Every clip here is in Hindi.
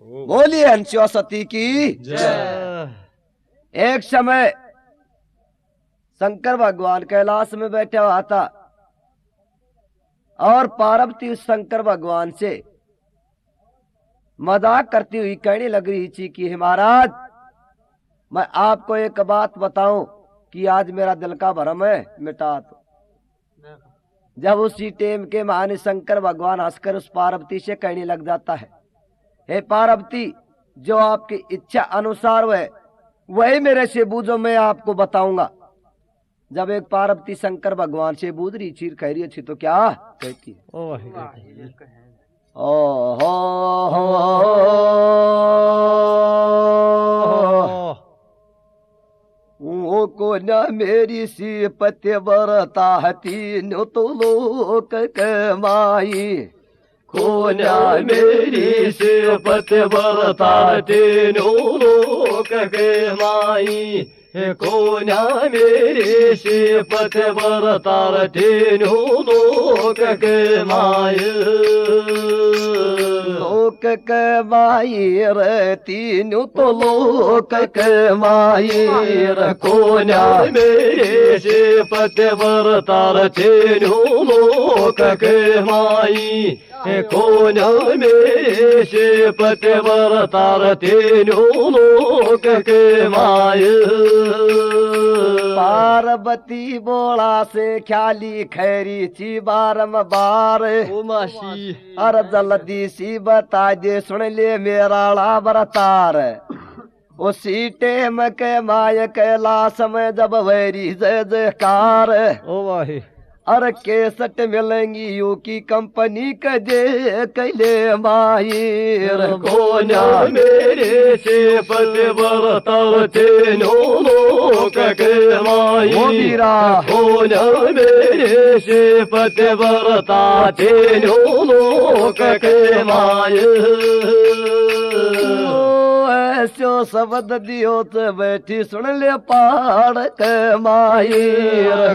बोलिए हंस्यो सती की जय। एक समय शंकर भगवान कैलाश में बैठा हुआ था और पार्वती उस शंकर भगवान से मजाक करती हुई कहने लग रही थी कि हे महाराज, मैं आपको एक बात बताऊं कि आज मेरा दिल का भरम है, मिटा दो। जब उसी टेम के महान शंकर भगवान हंसकर उस पार्वती से कहने लग जाता है, हे पार्वती, जो आपकी इच्छा अनुसार वही मेरे से बूझो, मैं आपको बताऊंगा। जब एक पार्वती शंकर भगवान से बूझ रही चीर कह रही थी तो क्या कहती है, ओ हो को न मेरी सी पत्य बरता तीनों तो लोक कमाई, को न मेरी से पत्य बरता तीनों लोक कमाई, को न मेरे से पत्य बरता तीनों लोक कमाई। लोक कमाई रे तीनों तो लोक कमाई रे, को न मेरे से पत्य बरता तीनों लोक कमाई, को न मेरे से पत्य बरता तीनों लोक कमाई। पार्वती बोला से ख्याली खैरी ची बारंबार, अर जल्दी सी बता दे सुन ले मेरा बरतार। उसी टेम के माय कैलाश में जब वैरी जय जयकार, अरे केसट मिलेंगी यू की कंपनी के जे कैले माहिर, को न मेरे से पत्य बरता तीनों लोक कमाई, को न मेरे से पत्य बरता तीनों लोक कमाई। ऐसो शब्द दियो तो बैठी सुन ले पहाड़ कमाई,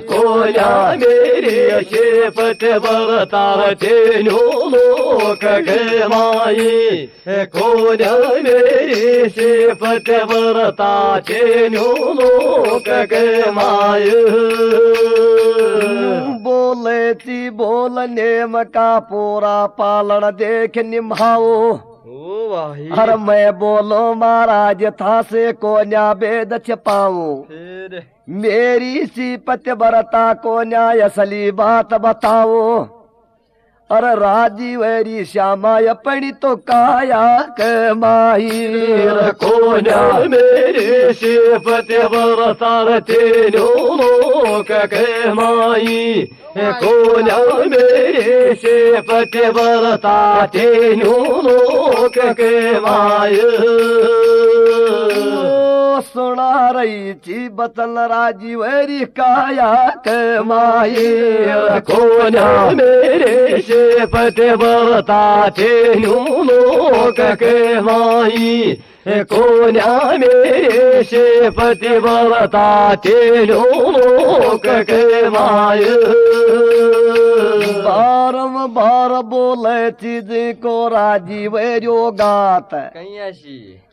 को न मेरे से पत्य बरता तीनों लोक कमाई, को न मेरे से पत्य बरता तीनों लोक कमाई। बोले थी बोलने मका पूरा पालन देख निभाओ, हर मैं बोलो महाराज था से को न्या वेद छपाऊं, मेरी सी पत्य बरता को न्याय असली बात बताओ। अरे राजी वैरी श्यामा अपनी तो काया कमाई, को न मेरे से पत्य बरता तीनों लोक कमाई, को न मेरे से पत्य बरता तीनों लोक कमाई। सुना रही थी बतल राजी वैरी काया कमाई, को न मेरे से पत्य बरता तीनों लोक कमाई, को न मेरे से पत्य बरता तीनों लोक कमाई। बार बोले चीज को राजी वैरो गात,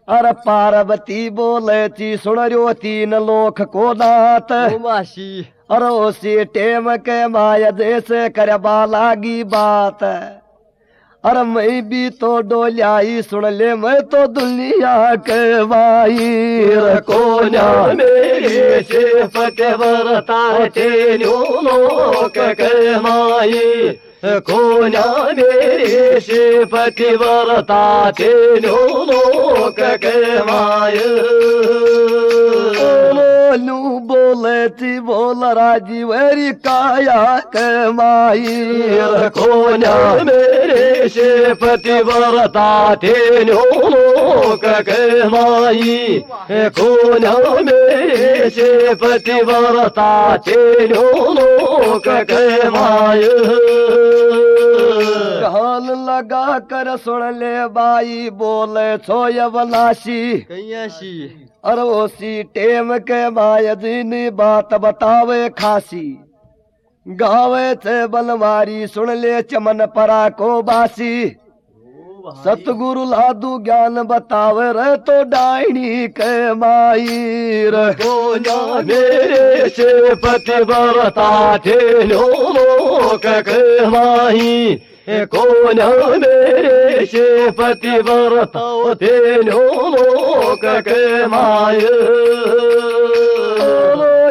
अरे पार्वती बोले ची सुन रो तीन लोक को दात, अरे उसी टेम के माया जैसे करबा लागी बात। अरे मैं भी तो डोलियाई सुन ले मैं तो दुनिया के माहिर, को न मेरे से पत्य बरता तीनों लोक कमाई, को न मेरे से पत्य बरता तीनों लोक कमाई। बोलू बोले थी बोल राजी वैरी काया कमाई, को न मेरे से पत्य बरता तीनों लोक कमाई, को न मेरे से पत्य बरता तीनों लोक कमाई। कान लगा कर सुन ले बाई बोले सोयवलासी, और उसी टेम के मायदीन बात बतावे खासी, गावे थे बलवारी सुन ले चमन परा को बासी। सतगुरु लादू ज्ञान बतावे रे तो डायनी के माई रे कोना मेरे से पतिव्रता थे लोक के माई कोना मेरे से पतिव्रता थे लोक के माई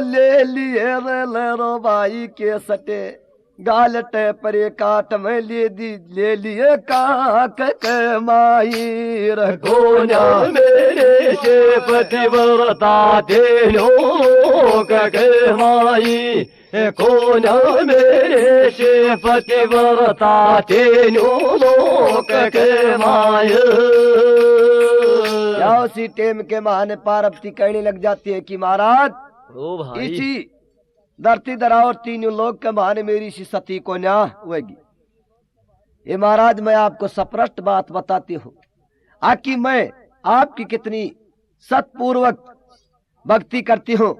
ले लिए रे ले रो भाई के सटे गालटे पर काट में ले लिए काक के माई रे कोना मेरे से पतिव्रता थे लोक के माई कोना मेरे से पतिव्रता थे लोक के माई उसी टेम के महान पार्वती कहने लग जाती है कि महाराज ओ भाई इसी धरती धरा और तीनों लोग के बहाने मेरी सी सती को न्या होगी। ये महाराज मैं आपको स्पष्ट बात बताती हूँ आकि मैं आपकी कितनी सतपूर्वक भक्ति करती हूँ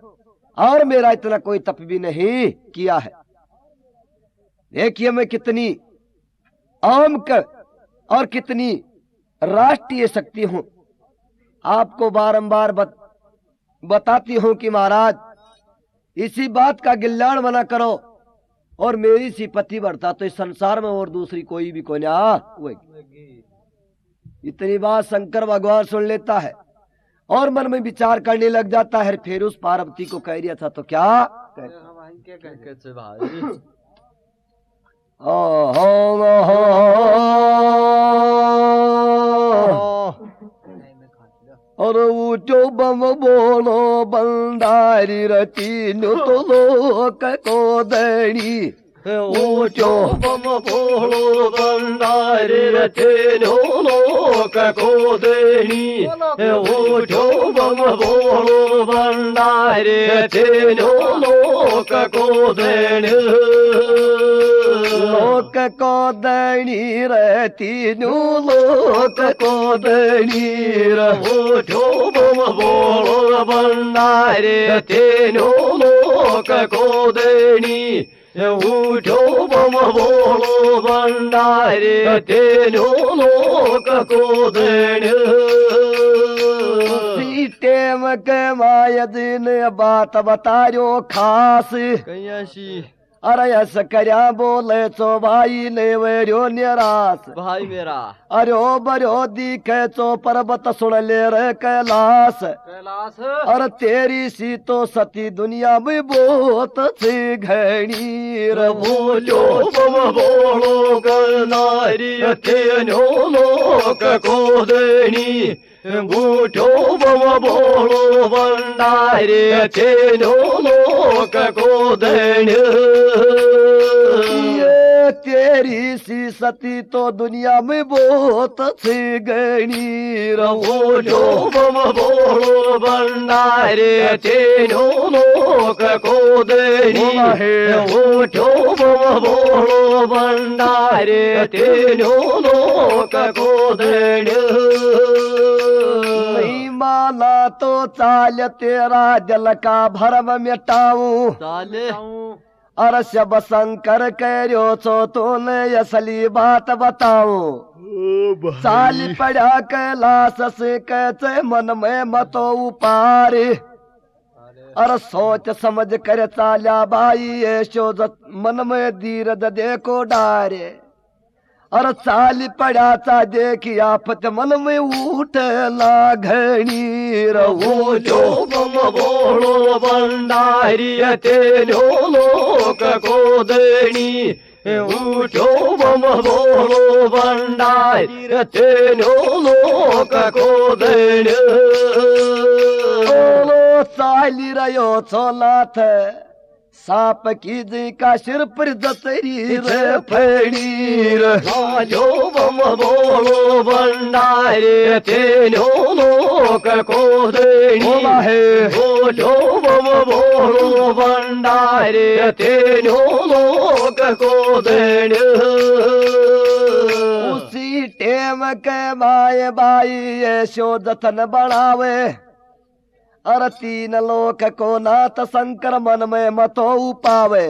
और मेरा इतना कोई तप भी नहीं किया है। देखिए मैं कितनी आमक और कितनी राष्ट्रीय शक्ति हूँ। आपको बारंबार बताती हूँ कि महाराज इसी बात का गिल्लाड़ मना करो और मेरी सी पति बढ़ता तो इस संसार में और दूसरी कोई भी कोई ना होगी। इतनी बात शंकर भगवान सुन लेता है और मन में विचार करने lग जाता है। फिर उस पार्वती को कह दिया था तो क्या कैसे भाई और ऊंचो बम बोलो बंदारी रची नु तो लोक को दड़ी ऊंचो बम बोलो बंदारी रचे नो लोक को देनी ऊंचो बम बोलो बंदारी रचे नो लोक को देनी लोक को दड़ी रहती नु लोक को दड़ी ऊंचो बम बोलो बंदारी रचे नो लोक को देनी ऊठो बम बोलो भंडारे तेनो लोक को देने टेम के माया दिन बात बतायो खास कैसी अरे यस करया बोले चो भाई ने वेरो निराश भाई मेरा अरे बरो दिखे चो पर्वत सुन ले रे कैलाश अरे तेरी सी तो सती दुनिया में बहुत सी घनी रे बोलो बम बोलो गनारी तेनो लोक को देनी बूठो बम बोलो भंडारे तेनो लोक को देनी ये तेरी सी सती तो दुनिया में बहुत सी गणी बूठो बम बोलो भंडारे तेनो लोक को देनी बूठो बम बोलो भंडारे तेनो लोक को देनी माला तो चाल तेरा जल का भरम मिटाऊं चाले अर शब शंकर करो सो तूने असली बात बताऊं चाल पड़ा कैलाश से कैसे मन में मतो उपार अर सोच समझ कर चाल्या भाई ये शोध मन में धीरज देखो डारे और चाल पड़ा चा देखी आफत मन में उठ लागणी रहो जो बम बोलो भंडारी तेनो लोक को देनी उठो बम बोलो भंडारी तेनो लोक को देनी बोलो चाली रहो सोनाथ साप की जी का सिर पर दतरी रे फड़ी जो बम बोलो भंडारे तेनो लोक को देनी है जो बम बोलो भंडारे तेनो लोक को देनी उसी टेम के माए बाई यशोदथन बढ़ावे अर तीन लोक को नाथ शंकर मन में मतो पावे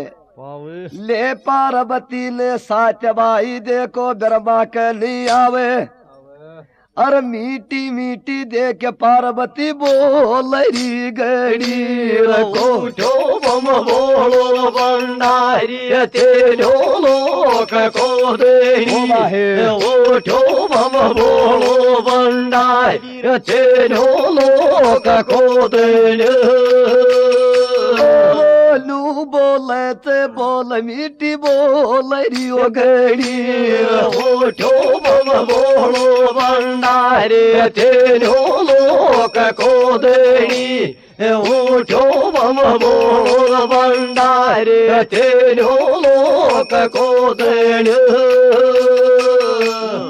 ले पार्वती ने साच भाई देखो ब्रह्मा के नहीं आवे अरे मीठी मीठी देख पार्वती बोलरी गड़ी रखो उठो बम बोलो भंडारी तेनो लोक को देनी उठो बम बोलो भंडारी तेनो लोक को देनी बोलू बोले ते बोल मीठी बोलरी ओ गड़ी उठो बम बोलो भंडारी तेनो लोक को देनी उठो बम बोलो भंडारी तेनो लोक को देनी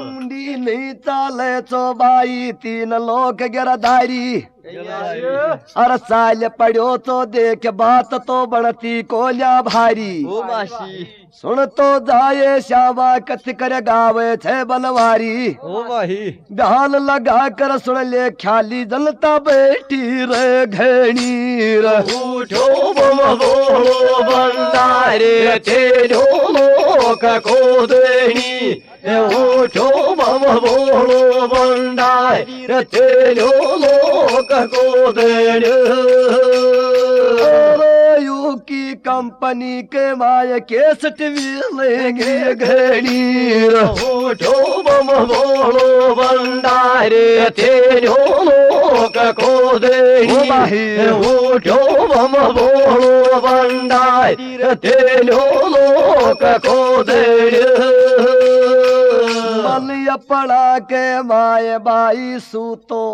मुंडी नहीं चाले चो बाई तीन लोक गिरधारी अरे साल पड़ो तो देख बात तो बढ़ती कोल्या भारी सुन तो जाए श्यामा कथ कर गावे छे बनवारी ध्यान लगा कर सुन ले ख्याली जनता बैठी रे घनी उठो बम बोलो भंडारी तेनो लोक को देनी उठो बम बोलो भंडारी तेनो लोक को देनी यू की कंपनी के माय केसट लेंगे घड़ी उठो बम बोलो भंडारी तेनो लोक को देनी उठो बम बोलो भंडारी तेनो लोक को देनी बलिया पड़ा के माय बाई सूतो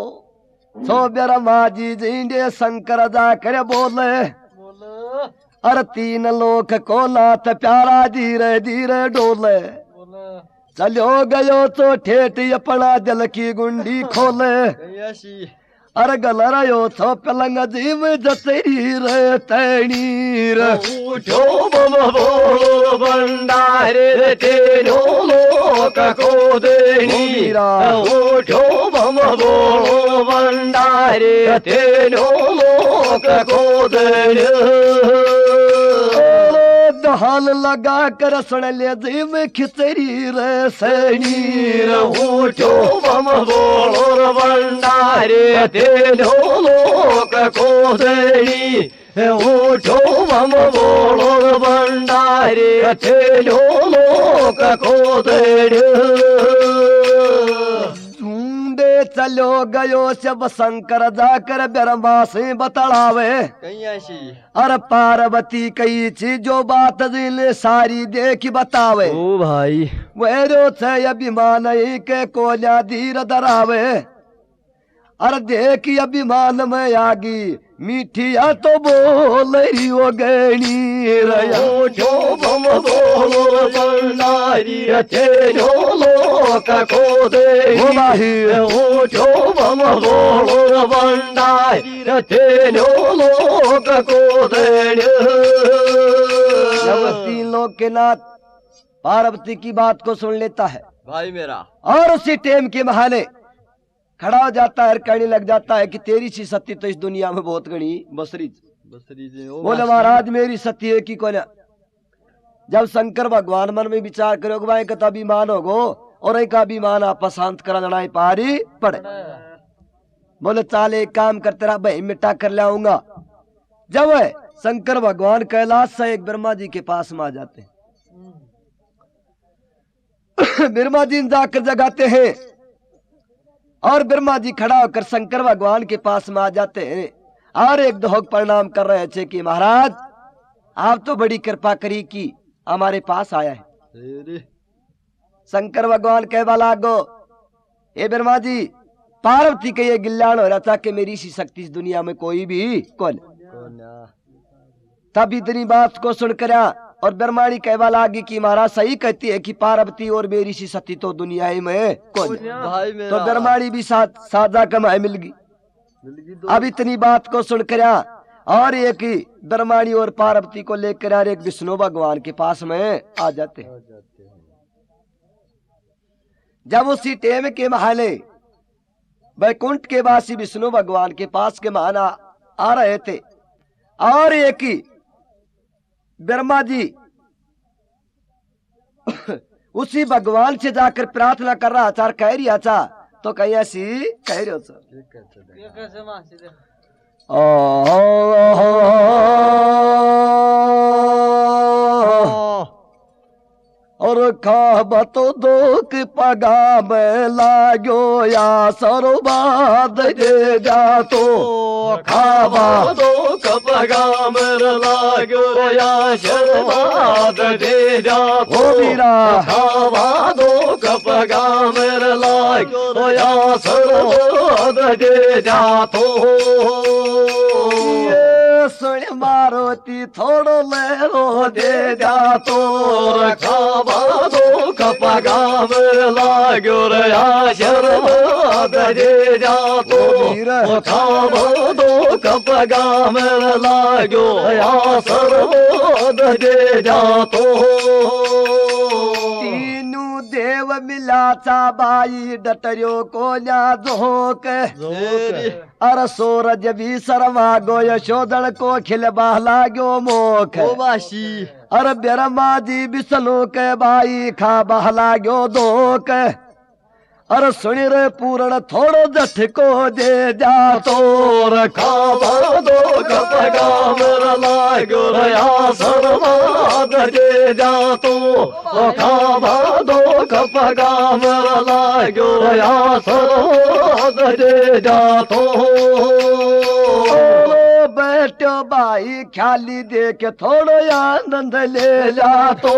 सो ब्रह्मा जी जिंदे शंकर जाकर बोले अरे तीन लोक को नाथ प्यारा धीरे धीरे डोले चलो गयो तो ठेठ अपना दिल की गुंडी खोले अरे गलरायो तो पलंग जीव जतरी रे तैनी रे उठो बम बोलो भंडारी तेनो लोक को देनी उठो बम बोलो भंडारी तेनो लोक को देनी दहाल लगा कर सुन ले जीव खिचड़ी रे सैनी उठो बम बोलो भंडारी तेनो लोक को देनी उठो बम बोलो भंडारी तेनो लोक को देनी ढूंढे चलो गयो सब शंकर जाकर ब्रह्मा से बतलावे अरे पार्वती कई चीज जो बात दिल सारी देख बतावे ओ भाई वेरो थे अभिमान के कोल्या धीर धरावे अरे देख अभिमान में आगी मीठिया तो बोल रही हो गणी उठो बम बोलो भंडारी तेनो लोक को देनी उठो बम बोलो भंडारी तेनो लोक को देनी तीन लोग के नाथ पार्वती की बात को सुन लेता है भाई मेरा और उसी टेम के बहाने खड़ा हो जाता है, कहने लग जाता है कि तेरी सी सत्य तो इस दुनिया में बहुत गणी बसरी बोले महाराज मेरी सत्य है कि कोना। जब शंकर भगवान मन में विचार करोगे भाई का अभिमान होगो और एक अभिमान आप शांत करा लड़ाई पारी पड़े। बोले चाल एक काम कर तेरा भाई मिटा कर लाऊंगा। जब शंकर भगवान कैलाश से एक ब्रह्मा जी के पास में आ जाते हैं ब्रह्मा जी जाकर जगाते हैं और ब्रह्मा जी खड़ा होकर शंकर भगवान के पास में आ जाते हैं और एक दोहक प्रणाम कर रहे थे कि महाराज आप तो बड़ी कृपा करी कि हमारे पास आया है। शंकर भगवान कह वाला गो ए ब्रह्मा जी पार्वती के ये गिल्याण हो रहा था कि मेरी सी शक्ति इस दुनिया में कोई भी कौन। तब इतनी बात को सुनकर और ब्रह्माणी कहवा लागी कि महाराज सही कहती है कि पार्वती और मेरी सी सती तो दुनिया में कौन। तो ब्रह्माणी भी साजा कमाए मिल गई। अब इतनी बात को सुनकर और एक ही ब्रह्माणी और पार्वती को लेकर एक विष्णु भगवान के पास में आ जाते हैं। जब उसी टेम के महाले वैकुंठ के वासी विष्णु भगवान के पास के महान आ रहे थे और एक ही ब्रह्मा जी उसी भगवान से जाकर प्रार्थना कर रहा था, कह रहा था तो कहीं ऐसी कह रहे हो सर और खाबा तो दोक पगा में लागो या सरबाद जे जा तो खाबा दोक पगा में लागो या सरबाद जे जा तो मीरा खाबा दोक पगा में लागो या सरबाद जे जा तो सुन मारोती थोड़ो ले रो दे जा तो खाबा दोक पगा में लागो या सरबाद जे जा तो खाबा दोक पगा में लागो या सरबाद जे जा तो तीनू देव मिलाचा बाई डटरियो को ल्या जोक अर सूरज भी शर्मा गो यशोदन को खिलबा लागो मोख अर ब्रह्मा जी विष्णु के बाई खा बहला गयो दोक अर सुनी रे पूर्ण थोड़ो जठ को दे जा तो खाबा दोक पगा में लागो या सरबाद जे जा तो खाबा दोक पगा में लागो या सरबाद जे जा तो बैठो बाई ख्याली दे के थोड़ो आनंद ले जा तो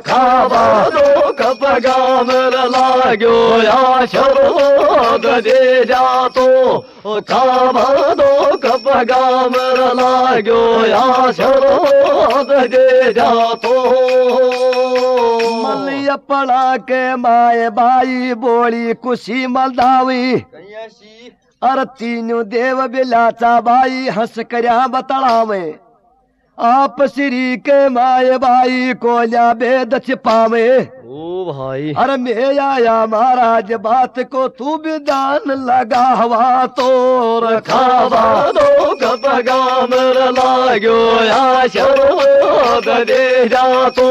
खाबा दोक पगा में लागो या सरबाद जे जा तो खाबा दोक पगा में लागो या सरबाद जे जा तो मलिया पड़ा के माए बाई बोली खुशी मलदावी अर तीनों देव बिलाचा बाई हंस करया बतड़ावे आप श्री के माए बाई कोल्या भेद छिपावे ओ भाई अरे मैं आया महाराज बात को तू भी दान लगा हवा तो खाबा दोक पगा में लागो या सरबाद जे जा तो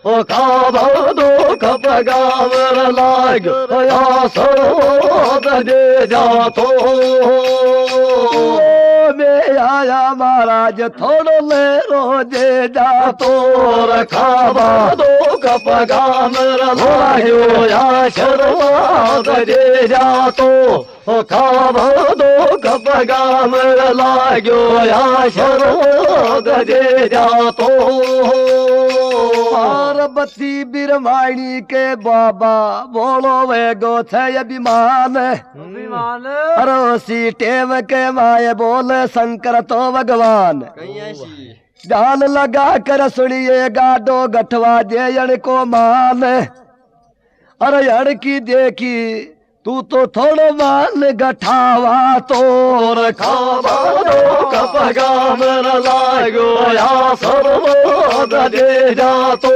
खाबा दोक पगा में लागो या सरबाद जे जा तो मैं आया महाराज थोड़ो ले रोजे जा तो खाबा दोक पगा में लागो या सरबाद जे जा तो खाबा दोक पगा में लागो या सरबाद जे जा तो पार्वती बिरमाणी के बाबा बोलो वे गो थे अभिमान अरे उसी टेम के माए बोले शंकर तो भगवान ध्यान लगा कर सुनिए गाडो गठवा जयण को मान अरे अड़ की देखी तू तो थोड़ो मान गठावा तो खाबा दोक पगा में लागो या सरबाद जे जा तो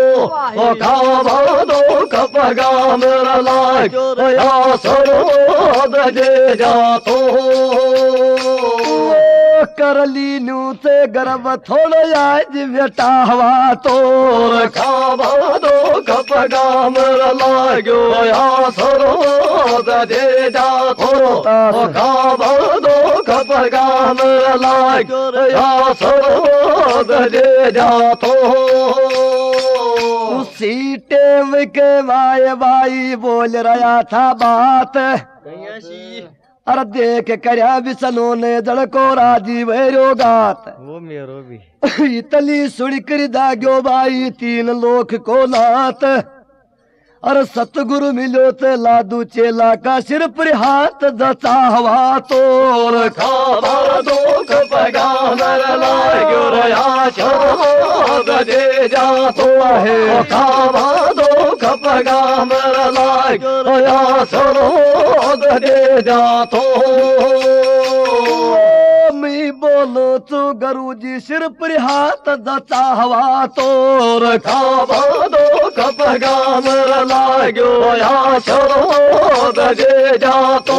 खाबा दोक पगा में लागो या सरबाद जे जा तो करली नू से गर्भ थोड़ो आज बेटावा तो खाबा दोक पगा में लागो या सरबाद जे जा तो खाबा दोक पगा में लागो या सरबाद जे जा तो उसी टेम के माए बाई बोल रहा था बात अरे देख करया विष्णु ने जड़ को राजी भैरो गात वो मेरो भी इतली सुन कर दाग्यो बाई तीन लोक को नात अरे सतगुरु मिलो ते लादू चेला का सिर पर हाथ दचा हवा तो खाबा दोक पगा में लागो या सरबाद जे जा तो खाबा दोक पगा में लागो या सरबाद जे जा तो मी बोलो तो गुरु जी सिर पर हाथ दचा हवा तो खाबा दोक पगा में लागो या सरबाद जे जा तो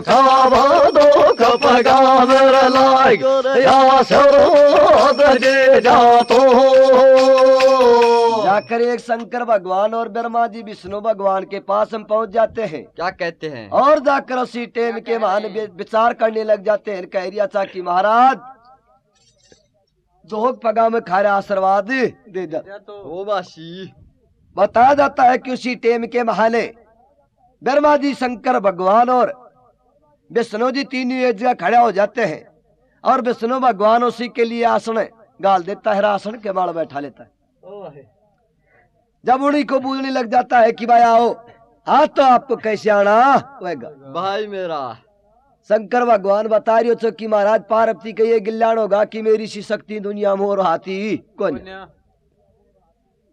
खाबा दोक पगाम लाग या सरोद जे जातो। जाकर एक शंकर भगवान और ब्रह्मा जी विष्णु भगवान के पास हम पहुंच जाते हैं। क्या कहते हैं? और जाकर उसी टेम के महान विचार करने लग जाते हैं। कह रिया था कि महाराज जोग पगा में खारा आशीर्वाद दे जा। ओ बाशी बताया जाता है कि उसी टेम के महाने ब्रह्मा जी शंकर भगवान और विष्णु जी तीनों एक जगह खड़े हो जाते हैं। और विष्णु भगवान उसी के लिए आसन गाल देता है, आसन के बाल बैठा लेता है। जब उन्हीं को बूझने लग जाता है कि भाई आओ, हाँ तो आपको कैसे आना होगा भाई मेरा। शंकर भगवान बता रही हो कि महाराज पार्वती का ये गिल्याण होगा कि मेरी सी शक्ति दुनिया में और हाथी कौन।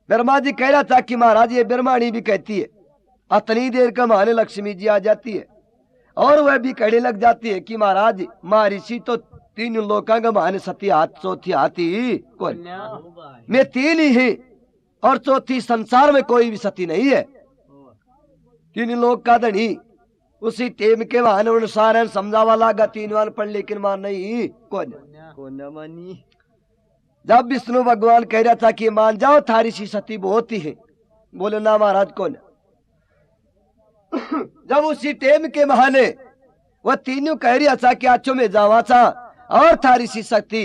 ब्रह्मा जी कह रहा था कि महाराज ये ब्रह्माणी भी कहती है। अतनी देर का महाने लक्ष्मी जी आ जाती है और वह भी कहने लग जाती है कि महाराज महर्षि तो तीन लोका का महाने सती हाथ चौथी हाथी कौन। मैं तीन ही है और चौथी संसार में कोई भी सती नहीं है। तीन लोग का धनी उसी टेम के वाहन अनुसार समझावा लागा। तीन वान पढ़ लेकिन मान नहीं कौन मानी। जब विष्णु भगवान कह रहा था कि मान जाओ थारी सी सती बहुत ही है, बोले ना महाराज कौन। जब उसी टेम के बहाने वह तीनों कह रहा था कि अच्छो में जावा था और थारी सी शक्ति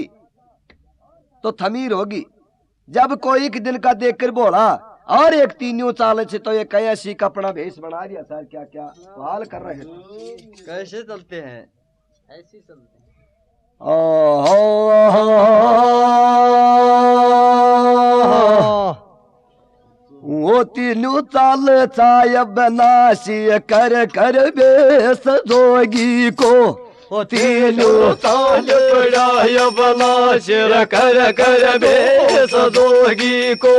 तो थमीर होगी। जब कोई एक दिन का देखकर बोला और एक तीनों चाल से तो ये कैसी का अपना भेष बना दिया सर। क्या क्या हाल कर रहे हैं, कैसे चलते हैं? ऐसे चलते हैं। वो तीनों चाल चाय बनासी कर कर बेस जोगी को। ओ तीनों ताल पड़ाय बना सिर कर कर बेस जोगी को।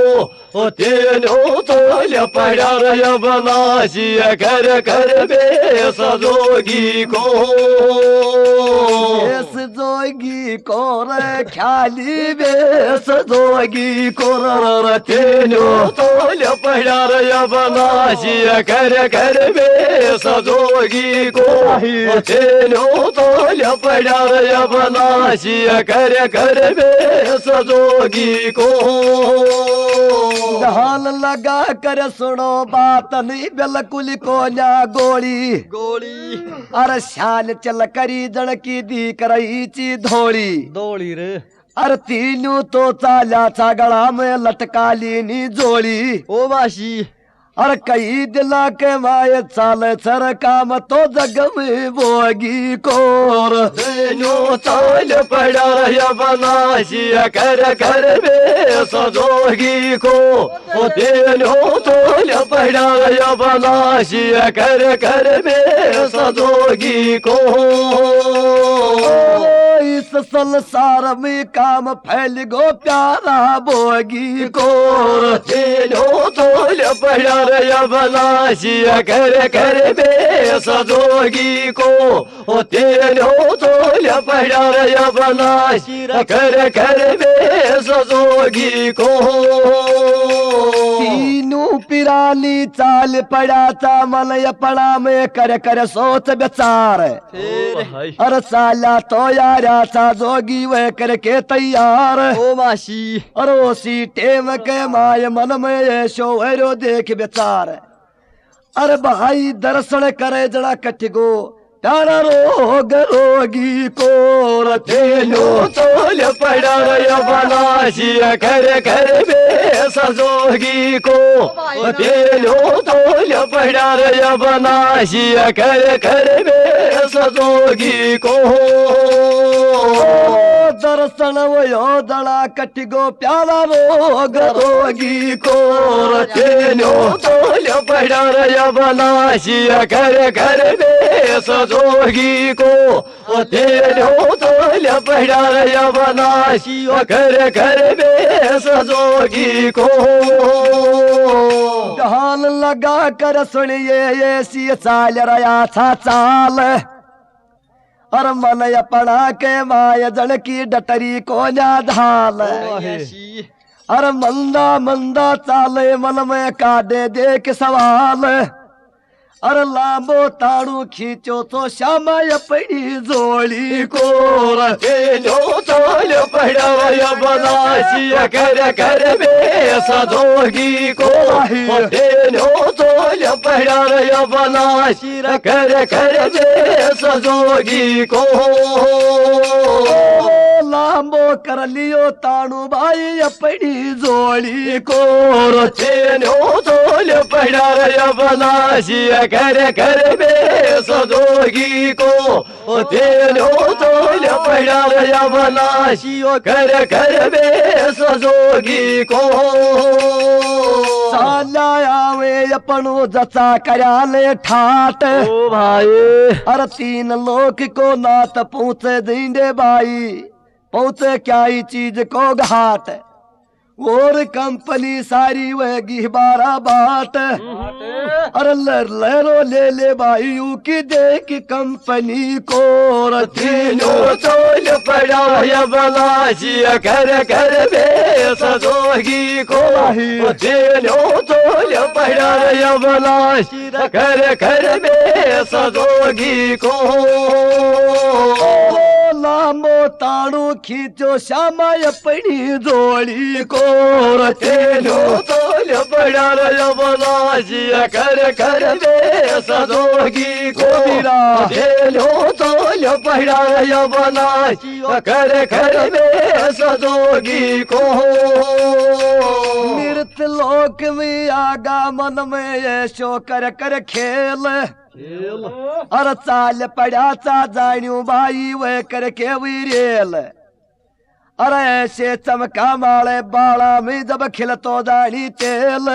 ओ तीनों ताल पड़ाय बना सिर कर कर बेस जोगी को। बेस जोगी को रे ख्याली बेस जोगी को। तीनों ताल पड़ाय बना सिर कर कर बेस जोगी को। तीनों तोल पड़ाय बनासी कर कर बेस जोगी को। ध्यान लगा कर सुनो बात नहीं बिल्कुल को ना गोली गोली। अरे शान चल करी जन की दीक रही ची धोड़ी दौड़ी रे। अरे तीनों तो चाला छागड़ा में लटका लीनी जोड़ी। ओ बाशी और कई दिला के माए चाल सर काम तो जग में बोगी कोर। तीनों ताल पड़ाय बनासी कर कर बेस जोगी को। ओ तीनों ताल पड़ाय बनासी कर कर बेस जोगी को। इस संसार में काम फैल गो प्यारा बोगी कोर। तीनों ताल पड़ाय बनासी कर कर बेस जोगी को। ओ तीनों ताल पड़ाय बनासी कर कर बेस जोगी को। तीनों पिरानी चाल पड़ा था मन पड़ा में कर कर सोच विचार। अरे साला तो यारा था जोगी वह करके तैयार। ओ माशी और उसी टेम के माय मन में ये शोहरो देख विचार। अरे भाई दर्शन करे जड़ा कटिगो तारा रोग रोगी को। तीनों ताल पड़ाय बनासी कर कर बेस जोगी को। तीनों ताल पड़ाय बनासी कर कर बेस जोगी को। दर्शन वो दड़ा कटिगो प्याला रोग रोगी को। तीनों ताल पड़ाय बनासी कर कर बेस जोगी को। तीनों ताल पड़ाय बनासी कर कर बेस जोगी को। ध्यान लगा कर सुनिए ये सी चाल रया था चाल। और मन अपना के माय जन की डटरी को ना धाल। और मंदा मंदा चाले मन में काटे देख सवाल। अरे लांबो ताड़ू खींचो तो श्यामा अपनी जोड़ी को तेनो तोल पड़ा बनासिया कर कर बे सदोगी को तेनो तोल पड़ा बनासिया कर कर बे सदोगी को लांबो कर लियो ताड़ू भाई अपनी जोड़ी को तेनो तोल पड़ा बनासिया कर कर बे सदोगी को तेनो तोल पड़ा बनासियो कर कर बे सजोगी को साला आवे अपनो जचा कराले ठाट ओ भाई अरे 3 लोक को नात पहुंचे दींडे बाई पहुंचे क्या ही चीज को घाट और कंपनी सारी वही 12 बाट अरे लरो ले भाई यू की देख कंपनी को तीनों तोल पड़ा या बनासिया कर कर बे सजोगी को तीनों तोल पड़ा या बनासिया कर कर बे सजोगी को लांबो ताड़ू खींचो श्यामा अपनी जोड़ी को तेनो तोल पड़ा या बनासिया कर कर बे सजोगी को तेनो तोल पड़ा या बनासिया कर कर बे सजोगी को मृत लोक में आगमन में ये शो कर कर खेल अरे चाल पड़ा चा जान्यू भाई वह करके वीरेल अरे ऐसे चमका माले बाला में जब खिल तो जानी तेल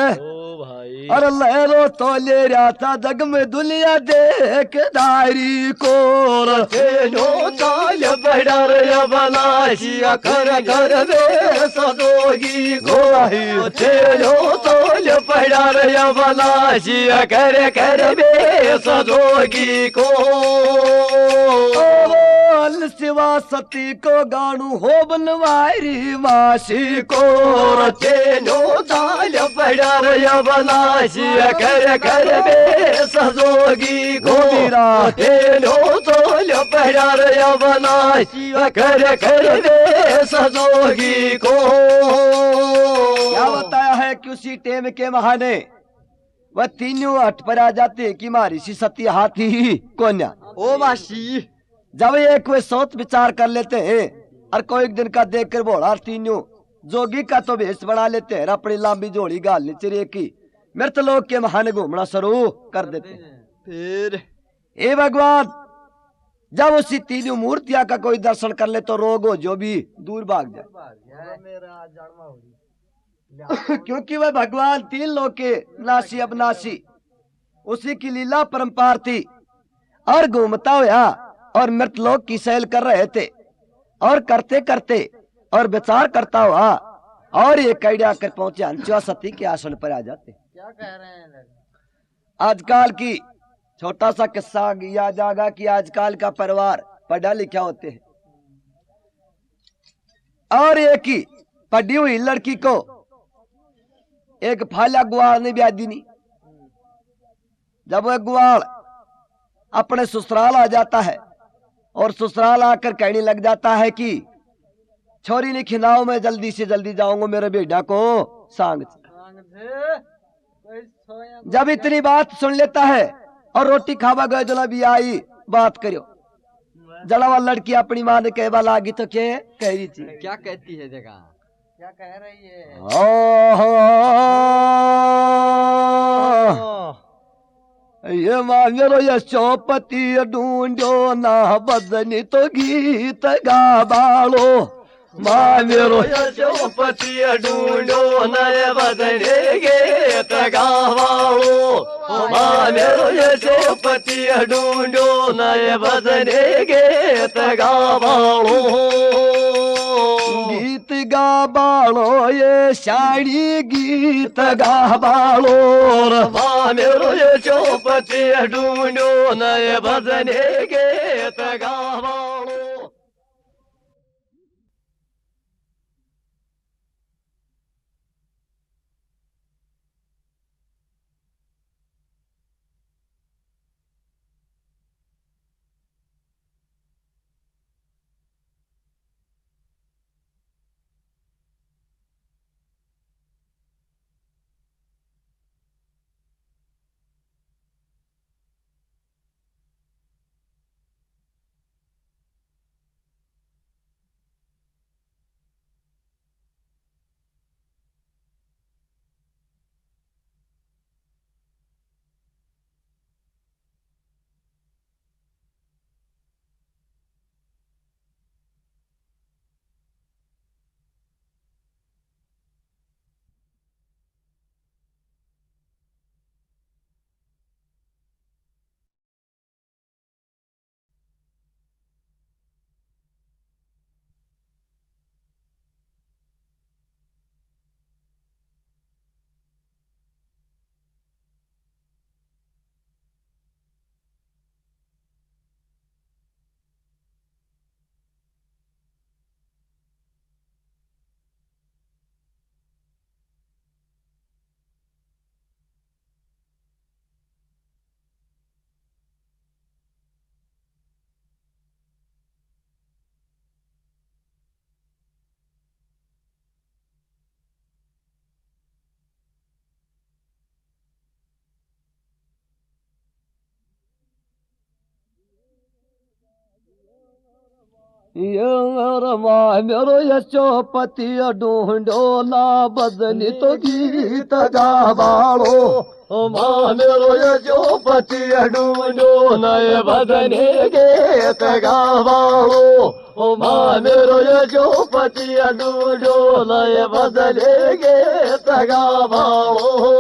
अरे लहरो तो ले रहा था जग में दुनिया देख दारी को तेनो ताल पड़ा या बनासिया कर कर बे सजोगी को तेनो ताल पड़ा या बनासिया कर कर बे सजोगी को शिवा सती को गानू हो बनवारी मासी को तेनो ताल पड़ा या बनासिया कर कर बे सजोगी को तेनो तोल पड़ा या बनासिया कर कर बे सजोगी को क्या बताया है कि उसी टेम के बहाने वह तीनों हट पर आ जाते कि मारी सी सती हाथी ही कोन्या ओ मासी जब एक वे सोच विचार कर लेते हैं और कोई एक दिन का देख कर बोला तीनों जोगी का तो भेष बना लेते हैं अपनी लंबी जोड़ी गाल नीचे की मृत लोग के महान घूमना शुरू कर देते हैं फिर ए भगवान जब उसी तीनों मूर्तियां का कोई दर्शन कर ले तो रोग हो जो भी दूर भाग जाए क्योंकि वह भगवान 3 लोग के नासी अबनासी उसी की लीला परंपार थी और घूमता हुआ और मृत लोग की सैल कर रहे थे और करते करते और विचार करता हुआ और ये कैडिया कर पहुंचे अंचुआ सती के आसन पर आ जाते। क्या कह रहे हैं? आजकल की छोटा सा किस्सा याद आगा कि आजकल का परिवार पढ़ा लिखा होते हैं और एक ही पढ़ी हुई लड़की को एक फाला गुआड़ ने ब्याह दी नहीं। जब वह गुआड़ अपने ससुराल आ जाता है और ससुराल आकर कहने लग जाता है कि छोरी ने खिनाओ मैं जल्दी से जल्दी जाऊंगा मेरे बेटा को सांग। जब इतनी बात सुन लेता है और रोटी खावा गए जला भी आई बात करो जलावा लड़की अपनी माँ ने कहवा लागी तो क्या कह रही थी क्या कहती है जगह क्या कह रही है? ये मांगरो ये चौपति ढूंढो ना बदनी तो गीत गा बालो मामेरो चौपति ढूंढो नए बदने गे तगावाओ मामेरो चौपति ढूंढो नए बदने गे तगावाओ गीत गा बालो ये शाड़ी गीत गा बालो मामेरो चौपति ढूंढो नए बदने गे तगावाओ। ये रमा मेरो यशोपति ढूंढो ना बदनी तो गीत गावाड़ो ओ माँ मेरो यशोपति ढूंढो नए बदने गीत गावाड़ो ओ माँ मेरो यशोपति ढूंढो नए बदने गीत गावाड़ो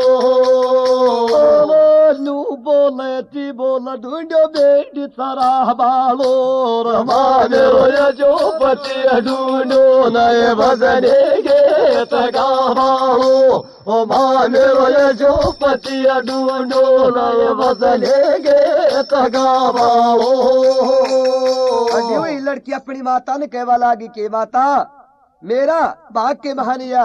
नू बोले ती बोला ढूंढो बेटी सारा बालो रमा मेरो यशोपति ढूंढो नए बदने गीत गावाड़ो ओ माँ मेरो यशोपति ढूंढो नए बदने गीत गावाड़ो अभी वही लड़की अपनी माता ने कहवा लागी के माता मेरा भाग के महानिया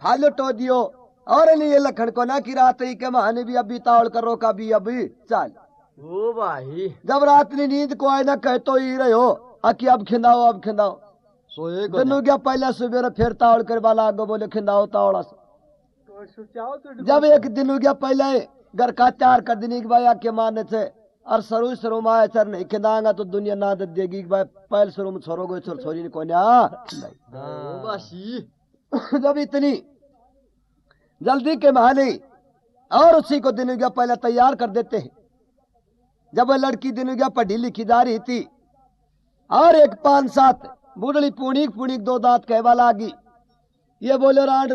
फालो टो दियो और नहीं ये लखन को ना कि रात्रि के महाने भी अभी तावल करो का भी अभी चल ओ भाई जब रात्रि नींद को आए ना कह तो ही रहे हो अकी अब खिंदाओ सोए को दिन गया पहले सुबह फिर तावल कर वाला आगो बोले खिंदाओ तावड़ा से जब एक दिन हो गया पहले घर का चार कर दिन एक भाई आके मारने से और सरू माया सर नहीं खिंदाएगा तो दुनिया ना दे देगी भाई पहले सरू में छोरो गो छोरी ने कोने ओ बाशी जब इतनी जल्दी के बहाने और उसी को दिन हो गया पहले तैयार कर देते हैं जब वह लड़की दिन हो गया पढ़ी लिखी जा रही थी और एक 5-7 बूढ़ी पुणिक दो दांत कहवा लागी ये बोले राड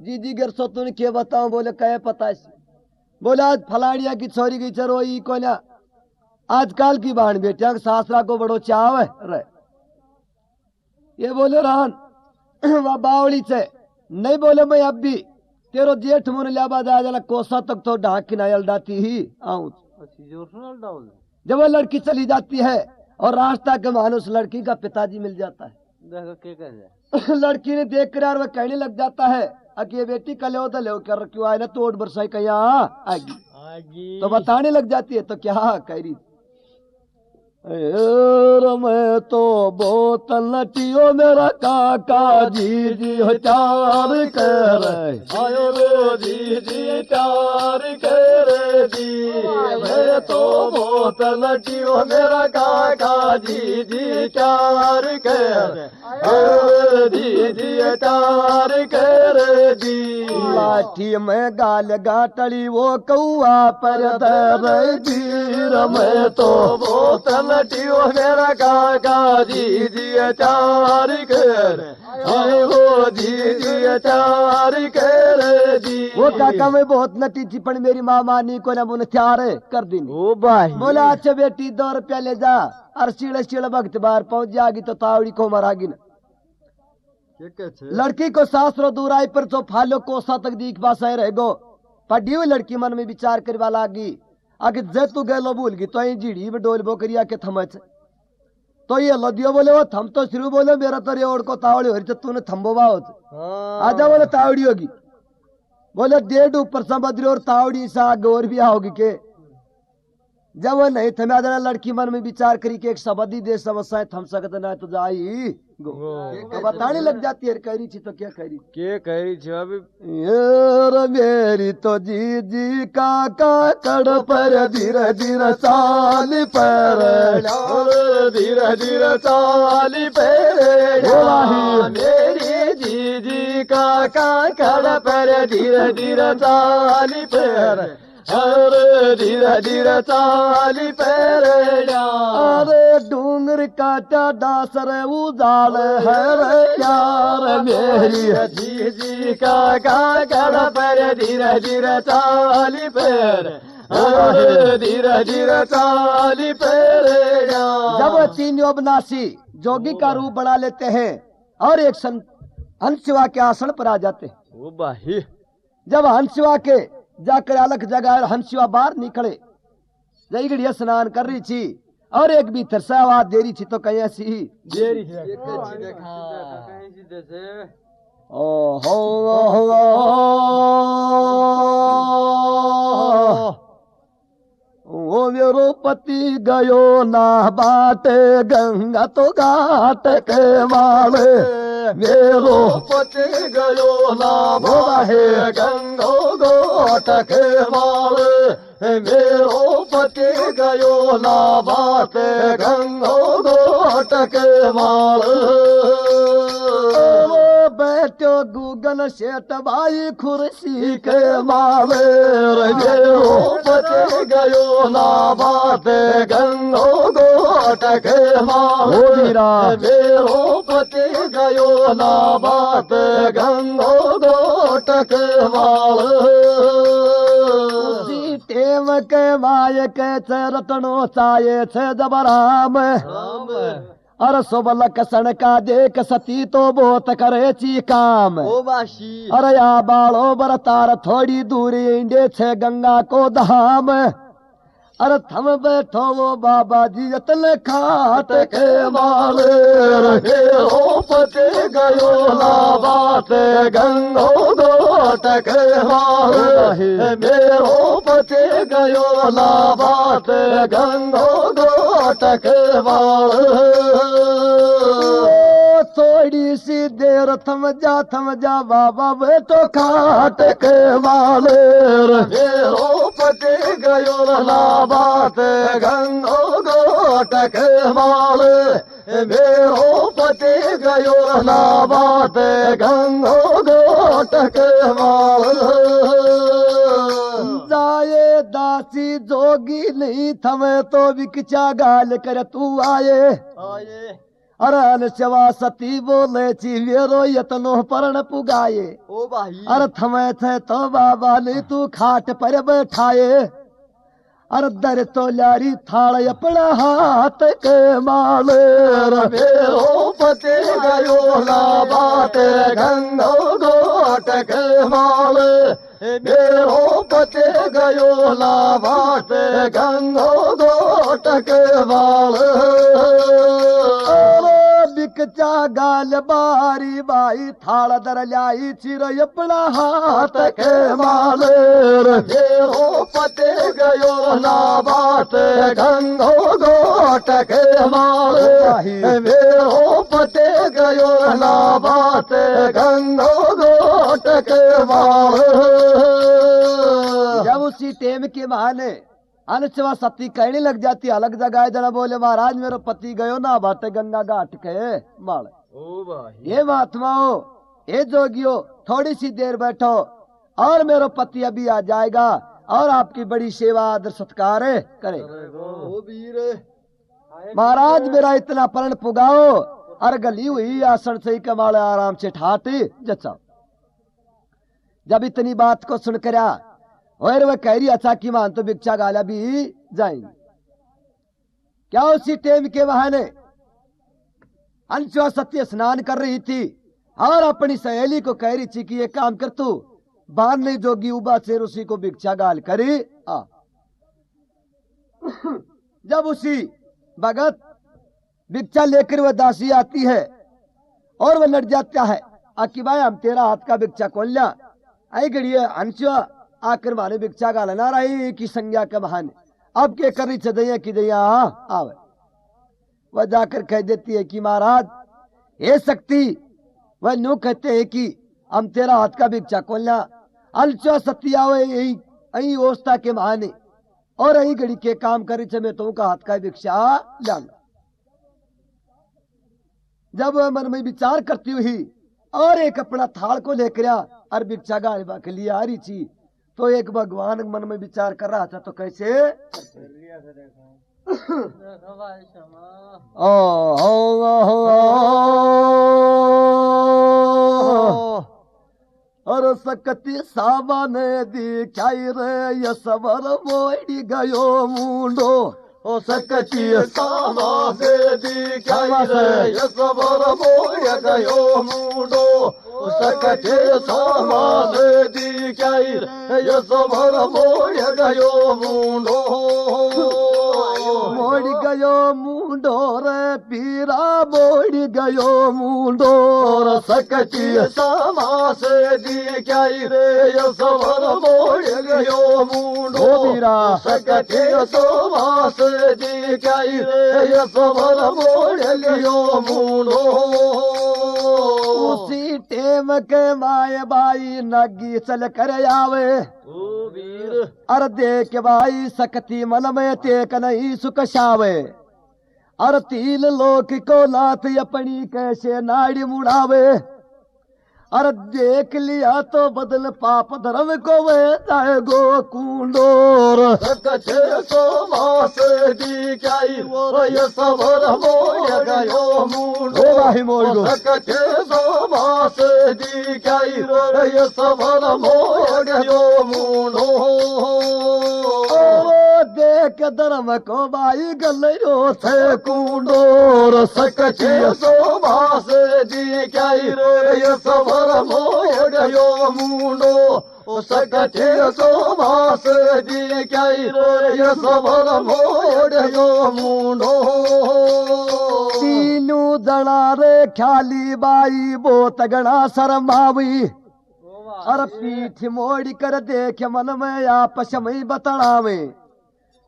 जी गिर सो तूने क्या बताऊं बोले कहे पता है बोले आज फलानिया की छोरी की चरोई को ना आजकल की बाण बेटिया सासरा को बड़ो चाव है रे ये बोले रान वह बावड़ी से नहीं बोले मैं अब भी तेरो जेठ मुन लिया जा कोसा तक तो ढाक की नायल डाती ही आऊं जब वह लड़की चली जाती है और रास्ता के मान उस लड़की का पिताजी मिल जाता है लड़की ने देख कर यार वह कहने लग जाता है अकी बेटी कल हो तो ले कर क्यों आए ना तोड़ बरसाई कहीं आएगी तो बताने लग जाती है तो क्या कह रही मैं तो बोतल नटियो मेरा काका जी हो चार कर आयो रो जी चार कर दी मैं तो बहुत नटियो मेरा काका जी चार कर जी चार कर दी लाठी में गाल गाटली वो कौआ पर दर धीर मैं तो बोतल नटियो मेरा काका जी चार कर वो जी चार कर दी वो काका मैं बहुत नटी थी पर मेरी माँ मानी को ना मुन त्यार कर दी ओ भाई बोला अच्छा बेटी 2 रुपया ले जा और सीढ़े वक्त बाहर पहुंच जाएगी तो तावड़ी को मरागी ना लड़की को सासरो दूर आई पर तो फालो कोसा तक दीख पासा रहेगो पढ़ी हुई लड़की मन में विचार कर वाला आगी आगे जे तू गलो भूल गई तो जीड़ी में डोल बोकरिया के थमच तो ये लदियो बोले वो थम तो शुरू बोले मेरा तो रेवड़ को तावड़ी हो रही तूने थम्बो बाओ आजा बोले तावड़ी होगी बोले 1.5 ऊपर समझ और तावड़ी सा आगे और भी आओगी के जब वो नहीं थमे आजा लड़की मन में विचार करी के एक सबदी दे समस्याएं थम सकते ना तो जाई तो बताने लग जाती है कह रही थी तो क्या कह रही थी अभी यार मेरी तो जी काका कड़ पर धीरे साल पर धीरे साल पर मेरी जी काका कड़ पर धीरे साल पर धीरे चाल पैर अरे डूंगर काटा डासर उजाल है रे यार मेरी जी काका कड़ पर धीरे चाल पैर धीरे चाल पैर जब 3 अविनाशी जोगी का रूप बना लेते हैं और एक हंसवा के आसन पर आ जाते हैं ओ भाई जब हंसवा के जाकर अलग जगह हंसवा बाहर निकले जई गड़िया स्नान कर रही थी और एक भीतर से आवाज दे रही थी तो कहीं ऐसी ही दे रही थी ओ मेरो पति गयो ना बाटे गंगा तो घाट के वाले मेरो पति गयो नाभा हे गंगो गोटक माल मेरो पति गयो नाभात गंगो गोटक माल बैठो गूगल सेठ भाई खुर्सी के माले मेरो पति गयो नाभात गंगो गोटक माल मेरो पति गयो नाभात गंगो गोटक माल टेम के माय के रतनो चाये छे जबराम अर सोबलक सणका देख सती तो बहुत करे ची काम ओ बाशी अरे या बालो बरतार थोड़ी दूरी इंडे छे गंगा को धाम अरे थम बैठो वो बाबा जी जतन खाट के माल मेरो पति गयो नाभात गंगो गोटक माल मेरो पति गयो नाभात गंगो गोटक माल थोड़ी सी देर थम जा बाबा बैठो खाट के माल मेरो पति गयो नाभात गंगो गोटक माल मेरो पति गयो नाभात गंगो गोटक माल जाए दासी जोगी नहीं थमे तो बिकचा गाल कर तू आए अरे सेवा सती बोले ची वेरो यतनो परण पुगाए ओ भाई अरे थमे थे तो बाबा ने तू खाट पर बैठाए अरे दर तो लारी थाल अपना हाथ के माल मेरो पति गयो नाभात गंगो गोटक माल मेरो पति गयो नाभात गंगो गोटक माल बिकचा गाल बारी बाई थाल दर लाई चिर अपना हाथ के माल मेरो पति गयो नाभात गंगो गोटक माल मेरो पति गयो नाभात गंगो गोटक माल जब उसी टेम के बहाने अनचवा सती कहने लग जाती अलग जगह जरा बोले महाराज मेरा पति गयो ना बाटे गंगा घाट के माल ओ भाई ये महात्माओं ये जोगियो थोड़ी सी देर बैठो और मेरा पति अभी आ जाएगा और आपकी बड़ी सेवा आदर सत्कार करे ओ वीर महाराज मेरा इतना परण पुगाओ और गली हुई आसन से ही कमाल आराम से ठाटी जचा जब इतनी बात को सुन कर और वह कह रही अच्छा की मान तो भिक्षा गाला भी जाएंगे क्या उसी टेम के बहाने अंशुआ सत्य स्नान कर रही थी और अपनी सहेली को कह रही थी कि ये काम कर तू बाहर नहीं जोगी उबा से उसी को भिक्षा गाल करी आ जब उसी भगत भिक्षा लेकर वह दासी आती है और वह लड़ जाता है आकी भाई हम तेरा हाथ का भिक्षा खोल लिया आई गड़िए अंशुआ आकर माने भिक्षा गाल ना रही की संज्ञा के बहाने अब के करी चदैया की दैया आवे वह जाकर कह देती है कि महाराज ये शक्ति वह न्यू कहते हैं कि हम तेरा हाथ का भिक्षा खोलना अलचो सती आवे यही ओस्ता के बहाने और यही घड़ी के काम करी चे मैं तुमका हाथ का भिक्षा लाऊंगा जब वह मन में विचार करती हुई और एक अपना थाल को लेकर और भिक्षा गालबा के लिए आ रही थी तो एक भगवान मन में विचार कर रहा था तो कैसे और सकती सामाने दिखाई रे ये सबर मोड़ी गयो मुंडो ओ सकती सामा से दिखाई रे ये सबर मोड़ गयो मुंडो ओ सकती सामा से दिखाई रे ये सबर मोड़ गयो मुंडो मोड़ गयो मुंडो रे पीरा मोड़ गयो मुंडो सकती सामा से दिखाई रे ये सबर मोड़ गयो मुंडो पीरा सकती सामा से दिखाई रे ये सबर मोड़ गयो मुंडो उसी टेम के माए भाई नगी चल कर आवे ओ वीर अर देख भाई सकती मन में तेक नहीं सुख शावे अर तीन लोक को लात अपनी कैसे नाड़ी मुड़ावे अर देख लिया तो बदल पाप धर्म को वे जाएगो कुंडोर सकते सो मास दी काई ये सबर मोड़ गयो मुंडो ओ भाई मोड़ गो सकते सो मास दी काई ये सबर मोड़ गयो मुंडो देख धर्म को भाई गलो थे कुंडोर सकते सो मास दी काई ये सबर मोड़ गयो मुंडो ओ सकते सो मास दी काई ये सबर मोड़ गयो मुंडो तीनू दड़ा रे ख्याली बाई बहुत गणा शर्मावी और पीठ मोड़ कर देख मन में आपस में बतड़ावे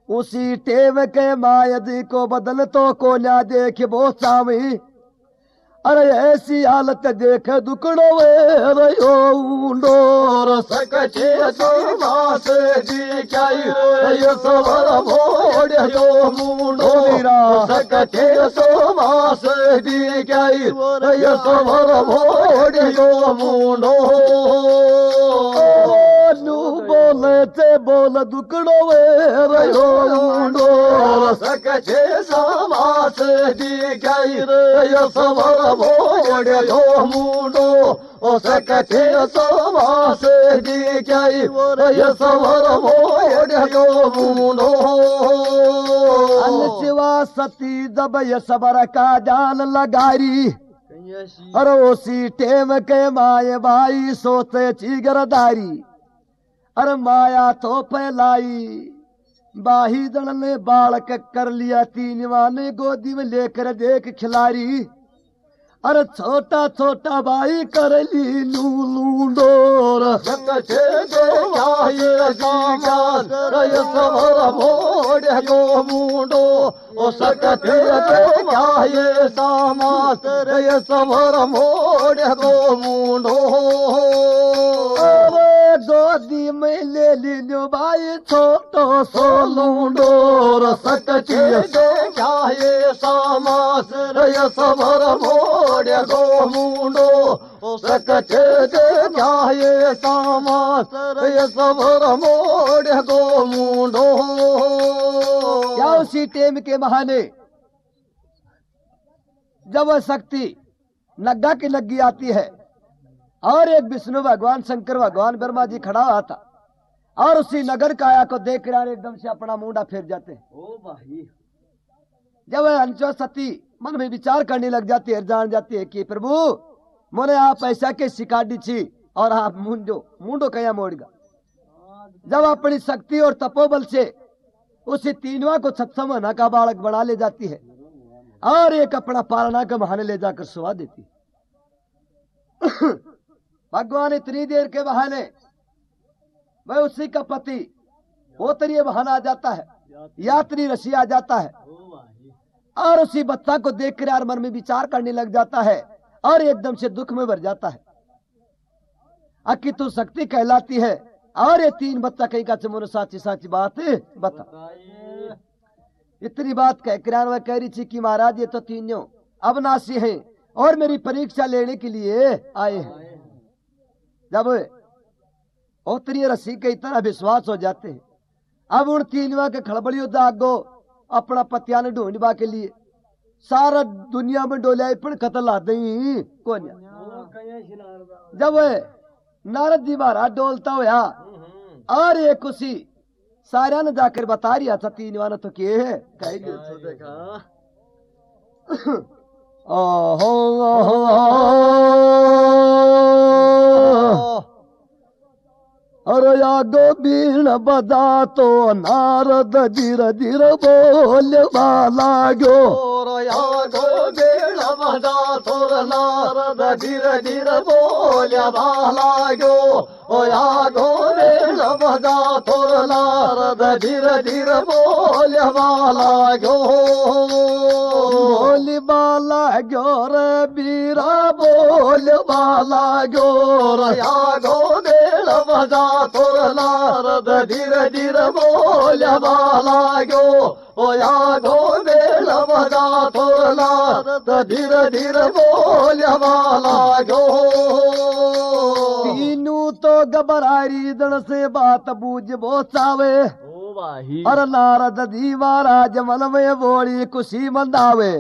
उसी टेम के मायद को बदल तो को ना देख वो चावी अरे ऐसी हालत देख दुकड़ो वे डोर सकते सो मास दी काई ये सबर मोड़ गयो मुंडो सकते सो मास दी काई ये सबर मोड़ गयो मुंडो नू बोले ते बोल दुकड़ो वे डोर सकते सो मास दी काई ये सबर मोड़ गयो मुंडो ओ सकते सो मास दी काई ये सबर मोड़ गयो मुंडो शिवा सती जब ये सबर का जाल लगारी और उसी टेम के माए भाई सोते चिगरदारी अरे माया तो फैलाई बाही दल ने बालक कर लिया तीनवा ने गोदी में लेकर देख खिलारी अरे छोटा छोटा भाई कर ली लूडोर सकते सो ये सामान ये सबर मोड़ गयो मुंडो ओ सकते सो ये सामान ये सबर मोड़ गयो मुंडो गोदी में ले लीनो भाई छोटो सो लूडोर सकते सो ये सामान ये सबर मोड़ गयो मुंडो ओ सकते ये सामान ये सबर मोड़ गयो मुंडो क्या उसी टेम के बहाने जब वह शक्ति नग्गा की लग्गी आती है और एक विष्णु भगवान शंकर भगवान ब्रह्मा जी खड़ा हुआ था और उसी नगर काया को देख कर एकदम से अपना मुंडा फेर जाते हैं ओ भाई जब वह अंचो सती मन में विचार करने लग जाती है जान जाती है कि प्रभु मोने आप ऐसा के शिकाडी छी और आप मुंडो कया मोड़गा जब अपनी शक्ति और तपोबल से उसी तीनवा को सत्समना का बालक बना ले जाती है और एक अपना पालना का बहाने ले जाकर सुवा देती है भगवान इतनी देर के बहाने वह उसी का पति होतरी बहाना आ जाता है यात्री ऋषि आ जाता है और उसी बच्चा को देख कर यार मन में विचार करने लग जाता है और एकदम से दुख में भर जाता है अकी तू शक्ति कहलाती है और ये तीन बच्चा कहीं का चमोन साची साची बात बता इतनी बात कह कर वह कह रही थी कि महाराज ये तो तीनों अविनाशी हैं और मेरी परीक्षा लेने के लिए आए हैं जब उत्तरीय रसी के इतना विश्वास हो जाते हैं अब उन तीनवा के खड़बड़ी जागो अपना पतिया ने ढूंढवा के लिए सारा दुनिया में डोलिया पर कतल ला दई कौन जब नारद जी महाराज डोलता हुआ और एक उसी सारा ने जाकर बता रहा था तीनवा ने तो के है देखा अरे यादो बीण बजा तो नारद धीर धीर बोलवा लागो यादो बीण बजा तो नारद धीर धीर बोलवा लागो ओ यादो बीण बजा तो नारद धीर धीर बोलवा लागो बोली बाला ग्योर बीरा बोल बाला ग्योर आगो बेल बजा तोर नारद धीरे धीरे बोल बाला गो ओ आगो बेल बजा तोर नारद धीरे धीरे बोल बाला गो तीनू तो घबरारी दण से बात बूझ बोचावे ओ भाई अरे नारद जी महाराज मन में बोली खुशी मंदावे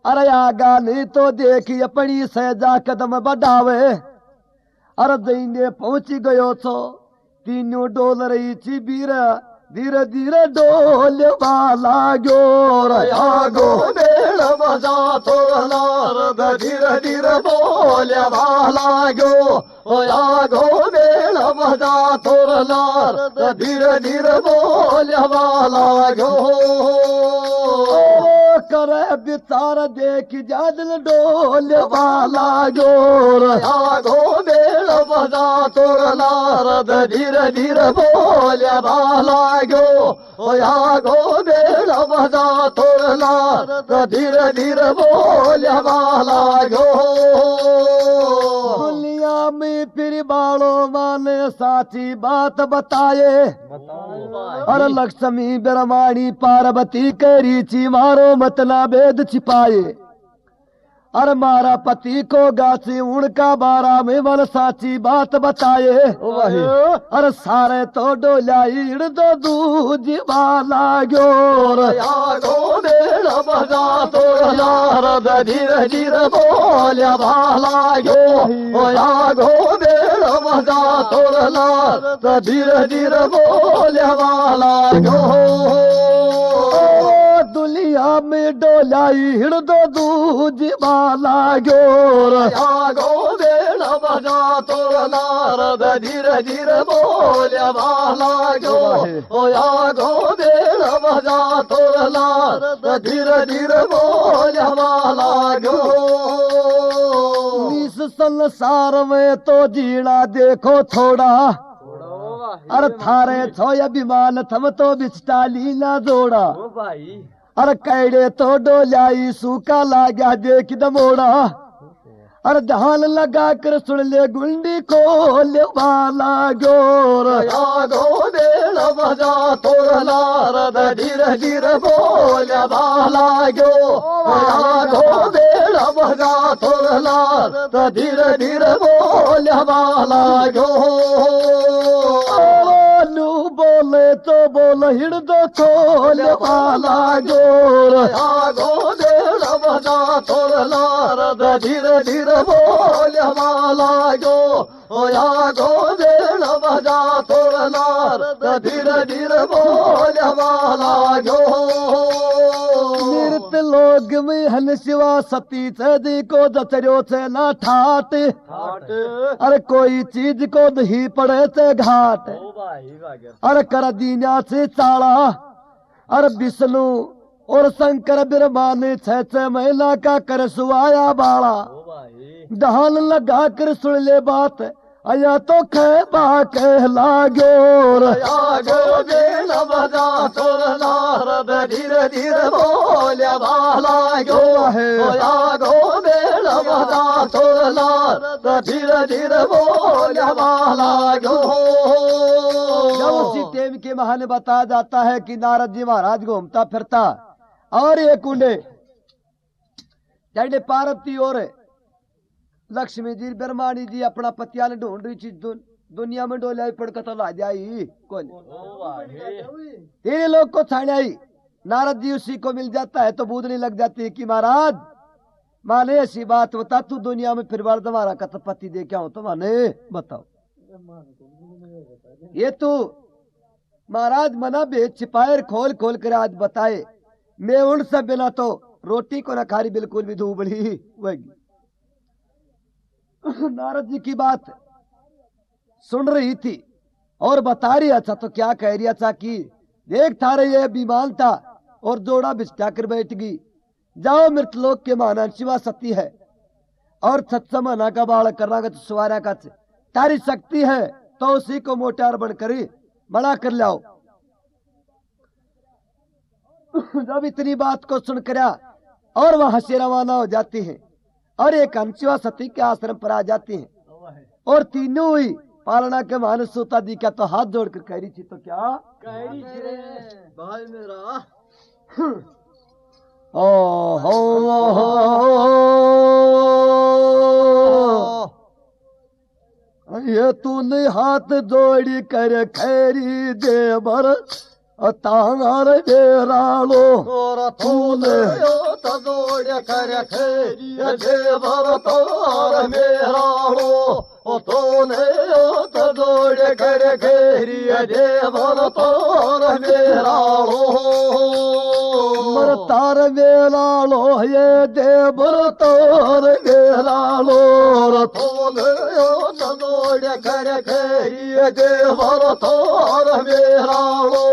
अरे आगा नहीं तो देखी अपनी सहजा कदम बढ़ावे अरे जईने पहुंच गयो छो तीनों डोल रही थी बीर धीरे धीरे डोल वाला ग्योर आगो बेल बजा तोर नारद धीरे धीरे बोल बाला गो ओ आगो बेल बजा तोर नारद धीरे धीरे बोल बाला गो करे विचार देख जादल डोल वाला ग्योर आगो बेल बजा तोर नारद धीरे धीरे बोल बाला गो ओ आगो बेल बजा तोर नारद धीरे धीरे बोल बाला गो दुनिया में फिर बालों माने साची बात बताए और लक्ष्मी ब्रह्माणी पार्वती करी ची मारो मतला भेद छिपाए अरे मारा पति को गाची उनका बारा में मन साची बात बताए अरे सारे तो डोलाई दो दूज वाला ग्योर आगो बेल बजा तोर नारद धीरे धीरे बोल बाला गो ओ आगो बेल बजा तोर नारद धीरे धीरे बोल बाला गो दुनिया में डोलाई दो दूज वाला ग्योर आगो बेल बजा तोर नारद धीरे धीरे बोल बाला गो ओ आगो बेल बजा तोर नारद धीरे धीरे बोल बाला गो इस संसार में तो जीना देखो थोड़ा अरे थारे छो अभिमान थम तो बिछटा लीला जोड़ा ओ भाई अरे कैडे तो डोलाई सूखा लागा देख दमोड़ा अरे धान लगा कर सुन ले गुंडी खोल वाला ग्योर आगो बेल बजा तोर नारद धीरे धीरे बोल बाला गो आगो बेल बजा तोर नारद धीरे धीरे बोल बाला गो लू बोले तो बोल हिड़ दो खोल वाला ग्योर आगो बेल बजा तोर नारद धीरे धीरे बोल बाला गो ओ आगो बेल बजा तोर नारद धीरे धीरे बोल बाला गो नृत्य लोग में हन शिवा सती सदी को दचरियो से ना ठाट अरे कोई चीज को दही पड़े से घाट ओ भाई भाग्य अरे कर दीना से चाड़ा अरे विष्णु और शंकर ब्रह्मा ने छह महीना का कर सुवाया बाड़ा ओ भाई दहान लगा कर सुन ले बात अया तो कहबा कहला ग्योर आगो बेल बजा तोर नारद धीरे धीरे बोल बाला गो आगो बेल बजा तोर नारद धीरे धीरे बोल बाला गो जब उसी टेम के महान बताया जाता है कि नारद जी महाराज घूमता फिरता और ये कुंडे पार्वती और लक्ष्मी जी ब्रह्माणी जी अपना पतिया ने ढूंढ रही चीज दुनिया में डोलिया पड़कर तो ला जाई कौन तेरे लोग को छाई नारद जी उसी को मिल जाता है तो बूदनी लग जाती है कि महाराज माने ऐसी बात बता तू दुनिया में फिर बार तुम्हारा का पति दे क्या हो तो माने बताओ ये तू महाराज मना बेच छिपाए खोल खोल कर आज बताए मैं उन सब बिना तो रोटी को न खारी बिल्कुल भी धूबड़ी वही नारद जी की बात सुन रही थी और बता रही अच्छा तो क्या कह रही अच्छा कि देख था रही है बीमान था और जोड़ा बिछा कर बैठ गई जाओ मृतलोक के माना शिवा सती है और सत्समना का बाल करना का सुवारा का तारी शक्ति है तो उसी को मोटार बनकर बड़ा कर लाओ। जब इतनी बात को सुनकर और वहां से रवाना हो जाती हैं और एक अंशुआ सती के आश्रम पर आ जाती हैं और तीनों ही पालना के मान सूता दी का तो हाथ जोड़कर कह रही थी तो क्या कहरी रे भाई मेरा ओ हो ये तूने हाथ जोड़ी कर खैरी देवर तांगार बेरालो और तूने तोड़ कर खेरी देवर तार मेरालो ओ तूने तोड़ कर खेरी देवर तार मेरालो मर तार बेरालो ये देवर तार बेरालो तूने तोड़ कर खेरी देवर तार मेरालो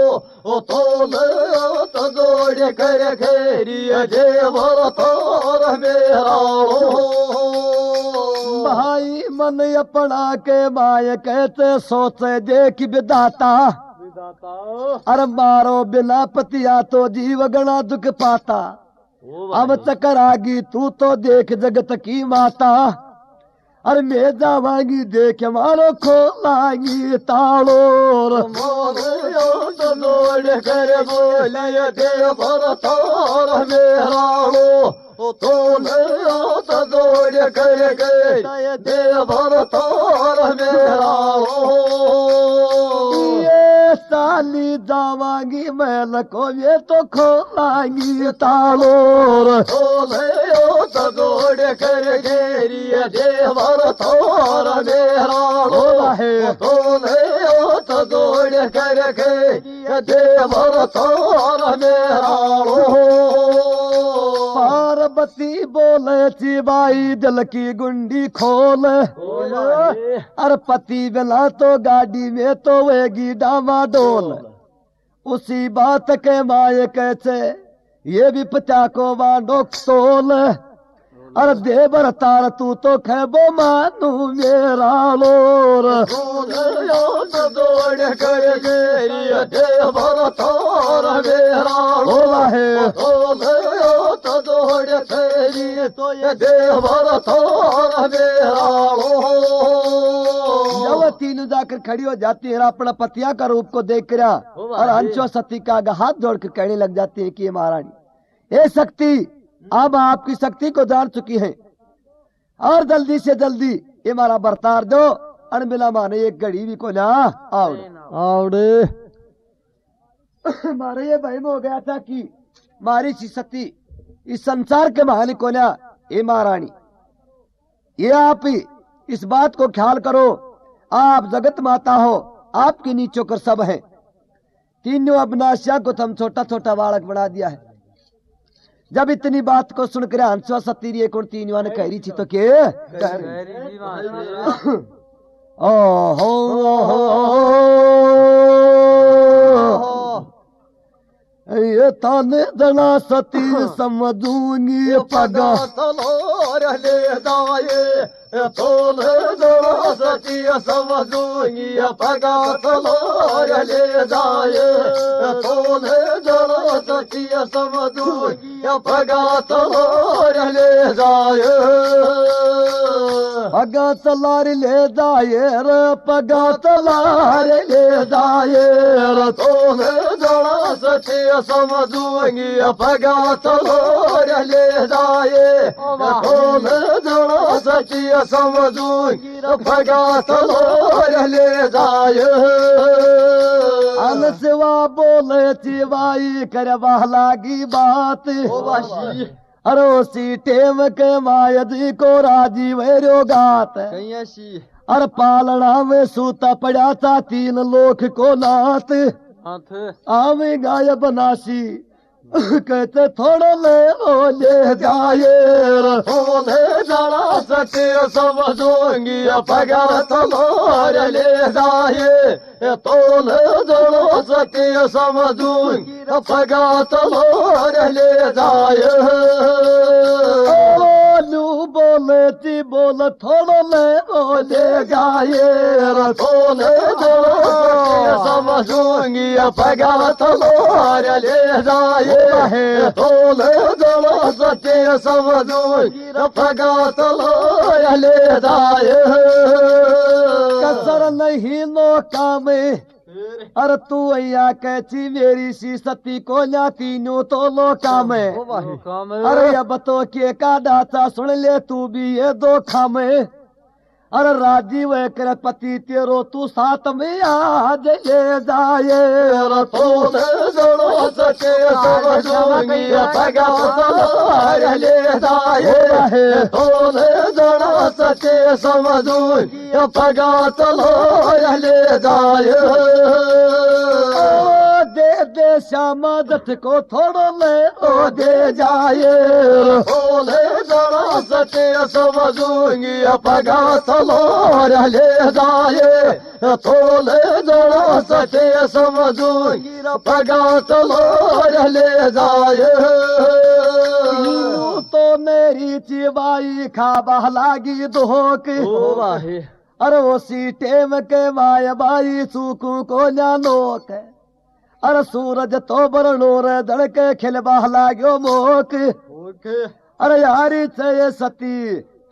ओ तोने तोड़ कर खेरी देवर तार मेरालो भाई मन अपना के माय कहते सोचे देख विदाता विदाता अरे मारो बिना पतिया तो जीव गणा दुख पाता अब चक्कर आगी तू तो देख जगत की माता अरे मैं जावांगी देख मारो खोलांगी तालोर तोड़ कर बोलिए देवर तार मेरालो ओ तोने तोड़ कर गए देवर तार मेरालो ये साली जावांगी मैं को ये तो खोलांगी तालोर तोने तोड़ कर घेरी देवर तार मेरालो तोने तोड़ कर घेरी देवर तार मेरालो पार्वती बोले चिबाई दिल की गुंडी खोल अरे पति बिना तो गाड़ी में तो वेगी डामाडोल उसी बात के माये कैसे ये भी पचा को बांडो तोल अरे देवर तार तू तो खेबो मानू मेरा लोर दौड़ कर गेरी देवर तार मेरालो दौड़ खेरी तो ये देवर तार मेरालो जब तीनों जाकर खड़ी हो जाती है अपना पतिया का रूप को देख कर और अंशो सती का आगे हाथ जोड़ कर कहने लग जाती है कि ये महारानी ये शक्ति अब आपकी शक्ति को जान चुकी है और जल्दी से जल्दी ये हमारा बर्तार दो अनबिना माने एक घड़ी भी को ना आवड़े मारे ये बहम हो गया था कि मारी सी सती इस संसार के महानी को ना ये महारानी ये आप ही इस बात को ख्याल करो आप जगत माता हो आपके नीचों कर सब है तीनों अविनाशिया को तो हम छोटा छोटा बालक बना दिया है जब इतनी बात को सुनकर हंसवा सती एक और तीनों ने कह रही थी तो के ये ताने जना सती समझूंगी पगा तलोर ले दाए तोले जरा सती समझूंगी पगा तलोर ले जाए तोले जरा सती समझूंगी पगा तलोर ले जाए पगा तलार ले जाए रे पगा तलार ले जाए रे तोले जरा सती समझूंगी पगा तलोर ले जाए तोले जरा सती समझूंगी पगा तलोर ले जाए अनसवा बोले चिवाई करवा लागी बात अरे उसी टेम के मायदी को राजी वैरो गात अरे पालना में सूता पड़ा था 3 लोक को नाथ आवे गाय बनासी कहते थोड़ा ले जाए तोले जरा सती समझूंगी पगा तलोर ले जाए तोले जरा सती समझूंगी पगा तलोर ले जाए बोले तोल थोड़ो ले वो ले जाए तोल जड़ो समझूंगी पगा तलवार ले जाए तोल जड़ो सत्य समझूंगी पगा तलवार ले जाए कसर नहीं नौका में अरे तू अया कैची मेरी सी सती को न्या तीनों तो लोका में अरे अब तो के का दाता सुन ले तू भी ये दो खामे अरे राजीव पति तेरो तू साथ में आज ले जाए तोल जड़ो सत्य समझूंगी पगा तलवार ले जाए तोल जड़ो सत्य समझूंगी पगा तलवार ले जाए दे दे श्याम दत्त को थोड़ो ले ओ दे जाए तोले जड़ा सत्य समझूंगी पगा तलवार ले जाए तोले जड़ा सत्य समझूंगी पगा तलवार ले जाए तो मेरी चिबाई खाबा लागी धोक अरे उसी टेम के माया बाई सूखू को नोक अरे सूरज तो बरनो रे दड़के खिलबा लाग्यो मोक अरे यारी छे सती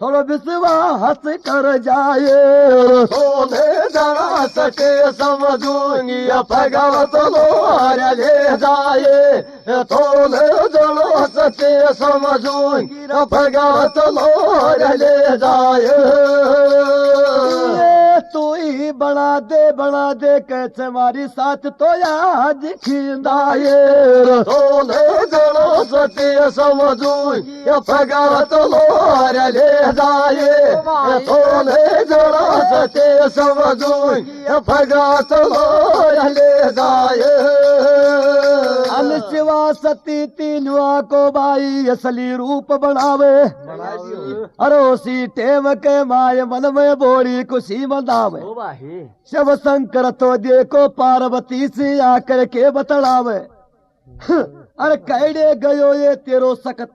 थोड़ो विश्वास कर जाए तोले जड़ा सत्य समझूंगी पगा तलवार ले जाए तोले जड़ा सत्य समझूंगी पगा तलवार ले जाए तू ही बना दे कैसे हमारी साथ तो आज खिंदाए तोले जड़ा सत्य समझूंगी पगा तलवार ले जाए तोले जड़ा सत्य समझूंगी पगा तलवार ले जाए अनशिवा सती तीनुआ को बाई असली रूप बनावे अरे उसी टेम के माय मन में बोरी खुशी मनावे शिव शंकर तो देखो पार्वती से आकर के बतलावे अरे कैडे गयो ये तेरो सकत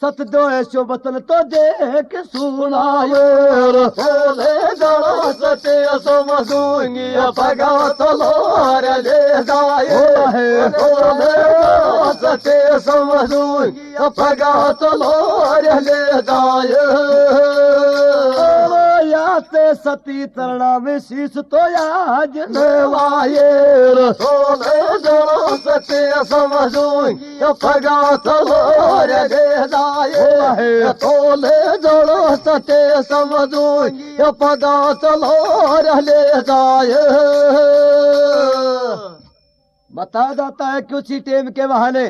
सत दो ऐसो बतन तो देख सुनाए तोले जड़ा सत्य समझूंगी पगा तलवार ले जाए तोले जड़ा सत्य समझूंगी पगा तलवार ले जाए या से सती तरणा में शीश तो आज नवाए तोले जड़ा सत्य समझूंगी पगा तलवार ले जाए तोले जड़ा सत्य समझूंगी पगा तलवार ले जाए बता जाता है कि उसी टेम के बहाने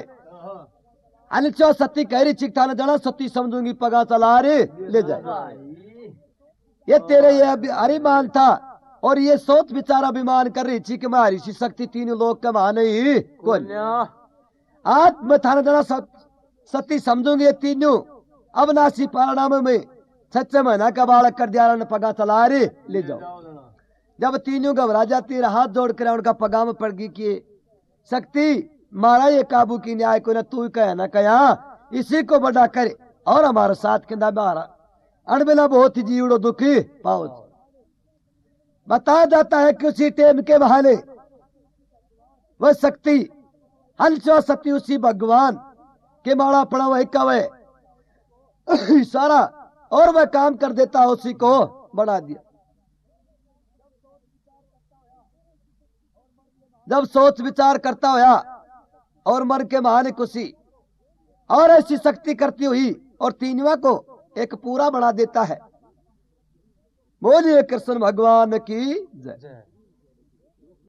अनिचो सती कहरी चिकता न जड़ा सती समझूंगी पगा चला रे ले जाए ये तेरे ये अभिमान था और ये सोच विचार अभिमान कर रही थी कि मैं ऋषि शक्ति तीनों लोग के बहाने ही कौन आज मैं थाना जड़ा सती समझूंगी ये तीनों अब नासी परिणाम में सच्चे महीना का बालक कर दिया ने पगा चला रे ले जाओ जब तीनों घबरा जाती हाथ जोड़ कर उनका पगा में पड़ गई कि शक्ति मारा ये काबू की न्याय को न तू कह न कया इसी को बड़ा करे और हमारे साथ के मारा अणबिना बहुत ही जीवड़ो दुखी पाओ बताया जाता है कि उसी टेम के बहाने वह शक्ति हंसो सती उसी भगवान के माड़ा पड़ा वही कवे इशारा और वह काम कर देता उसी को बढ़ा दिया जब सोच विचार करता होया और मर के महान खुशी और ऐसी शक्ति करती हुई और तीनवा को एक पूरा बना देता है। बोलिए कृष्ण भगवान की जय।